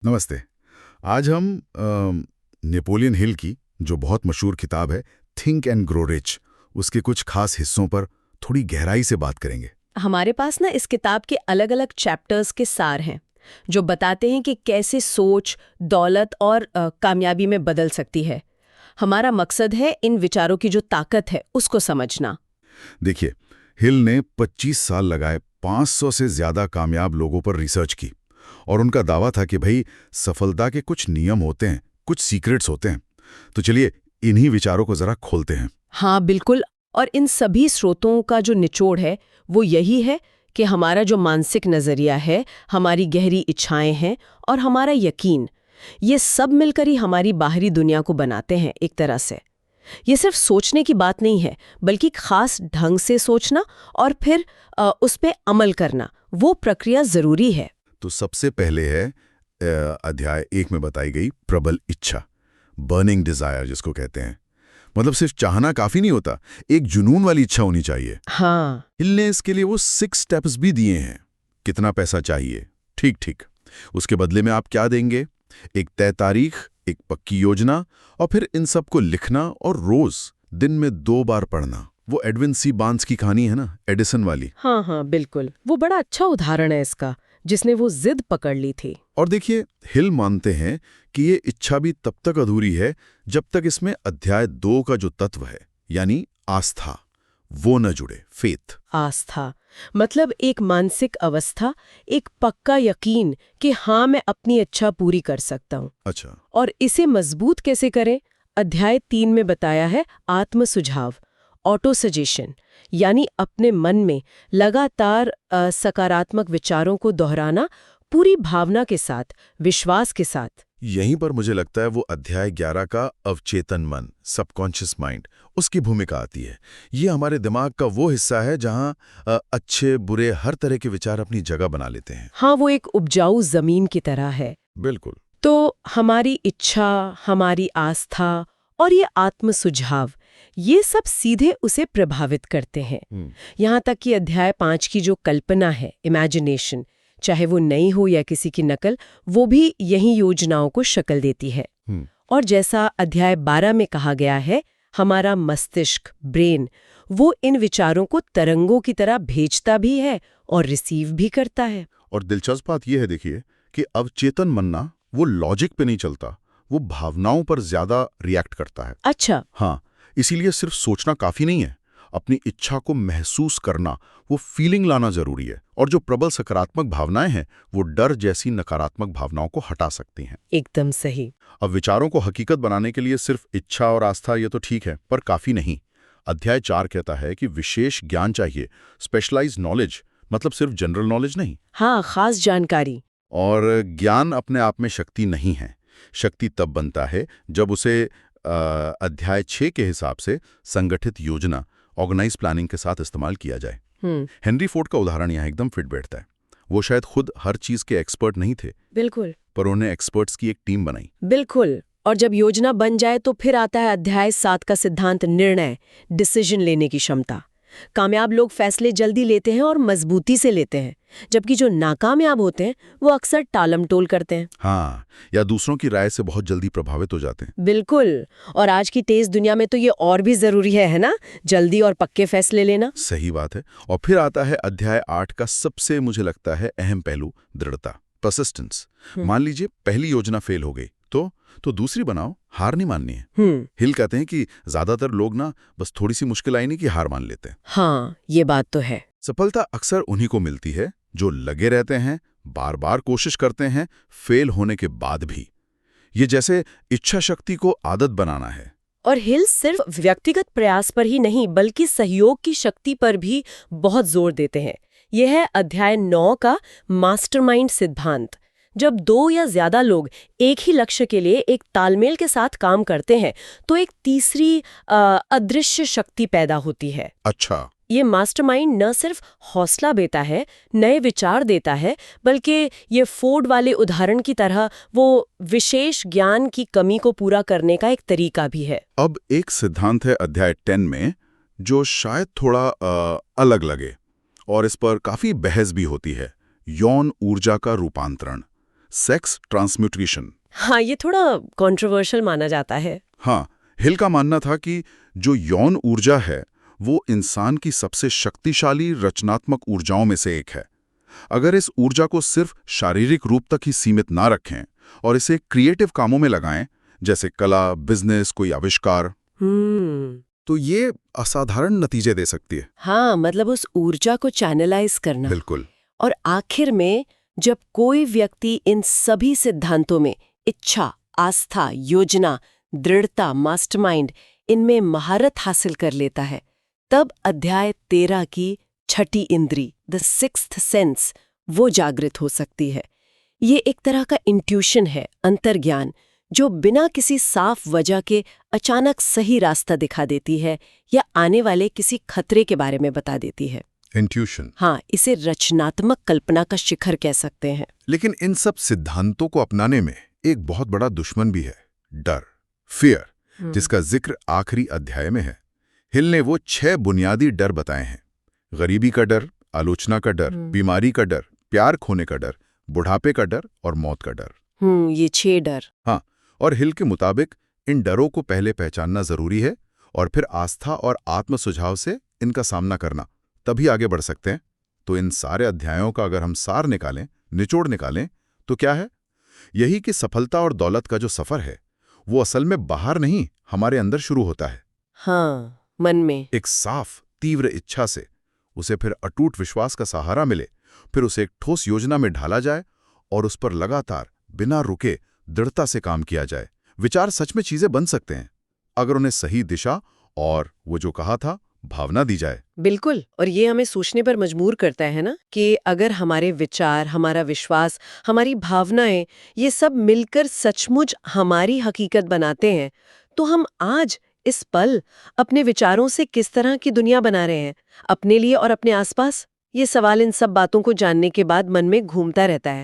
नमस्ते। आज हम नेपोलियन हिल की जो बहुत मशहूर किताब है थिंक एंड ग्रो रिच, उसके कुछ खास हिस्सों पर थोड़ी गहराई से बात करेंगे। हमारे पास ना इस किताब के अलग अलग चैप्टर्स के सार हैं जो बताते हैं कि कैसे सोच दौलत और कामयाबी में बदल सकती है। हमारा मकसद है इन विचारों की जो ताकत है उसको समझना। देखिए, हिल ने 25 साल लगाए 500 से ज्यादा कामयाब लोगों पर रिसर्च की और उनका दावा था कि भाई सफलता के कुछ नियम होते हैं, कुछ सीक्रेट्स होते हैं। तो चलिए इन्हीं विचारों को जरा खोलते हैं। हाँ बिल्कुल। और इन सभी स्रोतों का जो निचोड़ है वो यही है कि हमारा जो मानसिक नजरिया है, हमारी गहरी इच्छाएं हैं और हमारा यकीन, ये सब मिलकर ही हमारी बाहरी दुनिया को बनाते हैं एक तरह से। ये सिर्फ सोचने की बात नहीं है, बल्कि खास ढंग से सोचना और फिर उस पे अमल करना, वो प्रक्रिया जरूरी है। तो सबसे पहले है अध्याय 1 में बताई गई प्रबल इच्छा, बर्निंग डिजायर जिसको कहते हैं। मतलब सिर्फ चाहना काफी नहीं होता, एक जुनून वाली इच्छा होनी चाहिए। हाँ। हिल ने इसके लिए वो 6 स्टेप्स भी दिए हैं। कितना पैसा चाहिए, ठीक ठीक, उसके बदले में आप क्या देंगे, एक तय तारीख, एक पक्की योजना, और फिर इन सब को लिखना और रोज दिन में 2 बार पढ़ना। वो एडविन सी बार्न्स की कहानी है ना, एडिसन वाली। हाँ हाँ बिल्कुल, वो बड़ा अच्छा उदाहरण है इसका, जिसने वो जिद पकड़ ली थी। और देखिए, हिल मानते हैं कि ये इच्छा भी तब तक अधूरी है जब तक इसमें अध्याय 2 का जो तत्व है, यानी आस्था, वो न जुड़े, फेथ। आस्था मतलब एक मानसिक अवस्था, एक पक्का यकीन कि हाँ मैं अपनी इच्छा पूरी कर सकता हूँ। अच्छा। और इसे मजबूत कैसे करें? अध्याय 3 में बताया है आत्म सुझाव, ऑटो सजेशन, यानी अपने मन में लगातार सकारात्मक विचारों को दोहराना, पूरी भावना के साथ, विश्वास के साथ। यहीं पर मुझे लगता है वो अध्याय 11 का अवचेतन मन, सबकॉन्शियस माइंड, उसकी भूमिका आती है। ये हमारे दिमाग का वो हिस्सा है जहां अच्छे बुरे हर तरह के विचार अपनी जगह बना लेते हैं। हाँ, वो एक उपजाऊ जमीन की तरह है। बिल्कुल। तो हमारी इच्छा, हमारी आस्था और ये आत्म सुझाव, ये सब सीधे उसे प्रभावित करते हैं। यहाँ तक कि अध्याय 5 की जो कल्पना है, इमेजिनेशन, चाहे वो नई हो या किसी की नकल, वो भी यही योजनाओं को शक्ल देती है। और जैसा अध्याय 12 में कहा गया है, हमारा मस्तिष्क, ब्रेन, वो इन विचारों को तरंगों की तरह भेजता भी है और रिसीव भी करता है। और दिलचस्प बात यह है, देखिए, कि अवचेतन मन ना वो लॉजिक पे नहीं चलता, वो भावनाओं पर ज्यादा रिएक्ट करता है। अच्छा। हाँ, इसीलिए सिर्फ सोचना काफी नहीं है, अपनी इच्छा को महसूस करना, वो फीलिंग लाना जरूरी है। और जो प्रबल सकारात्मक भावनाएं हैं, वो डर जैसी नकारात्मक भावनाओं को हटा सकती हैं। एकदम सही। अब विचारों को हकीकत बनाने के लिए सिर्फ इच्छा और आस्था ये तो ठीक है, पर काफी नहीं। अध्याय 4 कहता है कि विशेष ज्ञान चाहिए, स्पेशलाइज्ड नॉलेज, मतलब सिर्फ जनरल नॉलेज नहीं। हाँ, खास जानकारी। और ज्ञान अपने आप में शक्ति नहीं है। शक्ति तब बनता है जब उसे अध्याय 6 के हिसाब से संगठित योजना, ऑर्गेनाइज प्लानिंग के साथ इस्तेमाल किया जाए। हेनरी फोर्ड का उदाहरण यहाँ एकदम फिट बैठता है। वो शायद खुद हर चीज के एक्सपर्ट नहीं थे, बिल्कुल, पर उन्हें एक्सपर्ट्स की एक टीम बनाई। बिल्कुल। और जब योजना बन जाए तो फिर आता है अध्याय 7 का सिद्धांत, निर्णय, डिसीजन लेने की क्षमता। कामयाब लोग फैसले जल्दी लेते हैं और मजबूती से लेते हैं, जबकि जो नाकामयाब होते हैं वो अक्सर टालमटोल करते हैं। हाँ, या दूसरों की राय से बहुत जल्दी प्रभावित हो जाते हैं। बिल्कुल। और आज की तेज दुनिया में तो ये और भी जरूरी है ना, जल्दी और पक्के फैसले लेना। सही बात है। और फिर आता है अध्याय 8 का सबसे, मुझे लगता है, अहम पहलू, दृढ़ता, परसिस्टेंस। मान लीजिए पहली योजना फेल हो गई, तो दूसरी बनाओ, हार नहीं माननी है। हिल कहते हैं कि ज्यादातर लोग ना बस थोड़ी सी मुश्किल आई नहीं कि हार मान लेते हैं। हाँ, ये बात तो है। सफलता अक्सर उन्हीं को मिलती है जो लगे रहते हैं, बार बार कोशिश करते हैं, फेल होने के बाद भी। ये जैसे इच्छा शक्ति को आदत बनाना है। और हिल सिर्फ व्यक्तिगत प्रयास पर ही नहीं, बल्कि सहयोग की शक्ति पर भी बहुत जोर देते हैं। यह है अध्याय 9 का मास्टरमाइंड सिद्धांत। जब 2 या ज्यादा लोग एक ही लक्ष्य के लिए एक तालमेल के साथ काम करते हैं, तो एक तीसरी अदृश्य शक्ति पैदा होती है। अच्छा। ये मास्टरमाइंड न सिर्फ हौसला देता है, नए विचार देता है, बल्कि ये फोर्ड वाले उदाहरण की तरह वो विशेष ज्ञान की कमी को पूरा करने का एक तरीका भी है। अब एक सिद्धांत है अध्याय 10 में जो शायद थोड़ा अलग लगे, और इस पर काफी बहस भी होती है, यौन ऊर्जा का रूपांतरण। Sex transmutation. हाँ, ये थोड़ा कंट्रोवर्शियल माना जाता है। हाँ, हिल का मानना था कि जो यौन ऊर्जा है वो इंसान की सबसे शक्तिशाली रचनात्मक ऊर्जाओं में से एक है। अगर इस ऊर्जा को सिर्फ शारीरिक रूप तक ही सीमित ना रखें और इसे क्रिएटिव कामों में लगाएं, जैसे कला, बिजनेस, कोई आविष्कार, तो ये असाधारण नतीजे दे सकती है। हाँ, मतलब उस ऊर्जा को चैनलाइज करना। बिल्कुल। और आखिर में जब कोई व्यक्ति इन सभी सिद्धांतों में इच्छा, आस्था, योजना, दृढ़ता, मास्टरमाइंड इनमें महारत हासिल कर लेता है, तब अध्याय 13 की छठी इंद्री, द सिक्स्थ सेंस, वो जागृत हो सकती है। ये एक तरह का इंट्यूशन है, अंतर्ज्ञान, जो बिना किसी साफ वजह के अचानक सही रास्ता दिखा देती है या आने वाले किसी खतरे के बारे में बता देती है। इंट्यूशन। हाँ, इसे रचनात्मक कल्पना का शिखर कह सकते हैं। लेकिन इन सब सिद्धांतों को अपनाने में एक बहुत बड़ा दुश्मन भी है, डर, फियर, जिसका जिक्र आखिरी अध्याय में है। हिल ने वो 6 बुनियादी डर बताए हैं। गरीबी का डर, आलोचना का डर, बीमारी का डर, प्यार खोने का डर, बुढ़ापे का डर और मौत का डर। ये 6 डर। हाँ, और हिल के मुताबिक इन डरों को पहले पहचानना जरूरी है और फिर आस्था और आत्म सुझाव से इनका सामना करना, तभी आगे बढ़ सकते हैं। तो इन सारे अध्यायों का अगर हम सार निकालें, निचोड़ निकालें, तो क्या है? यही कि सफलता और दौलत का जो सफर है वो असल में बाहर नहीं, हमारे अंदर शुरू होता है। हाँ, मन में एक साफ, तीव्र इच्छा से। उसे फिर अटूट विश्वास का सहारा मिले, फिर उसे एक ठोस योजना में ढाला जाए और उस पर लगातार बिना रुके दृढ़ता से काम किया जाए। विचार सच में चीजें बन सकते हैं अगर उन्हें सही दिशा और वो जो कहा था भावना दी जाए। बिल्कुल। और ये हमें सोचने पर मजबूर करता है ना कि अगर हमारे विचार, हमारा विश्वास, हमारी भावनाएं ये सब मिलकर सचमुच हमारी हकीकत बनाते हैं, तो हम आज इस पल अपने विचारों से किस तरह की दुनिया बना रहे हैं, अपने लिए और अपने आसपास? ये सवाल इन सब बातों को जानने के बाद मन में घूमता रहता है।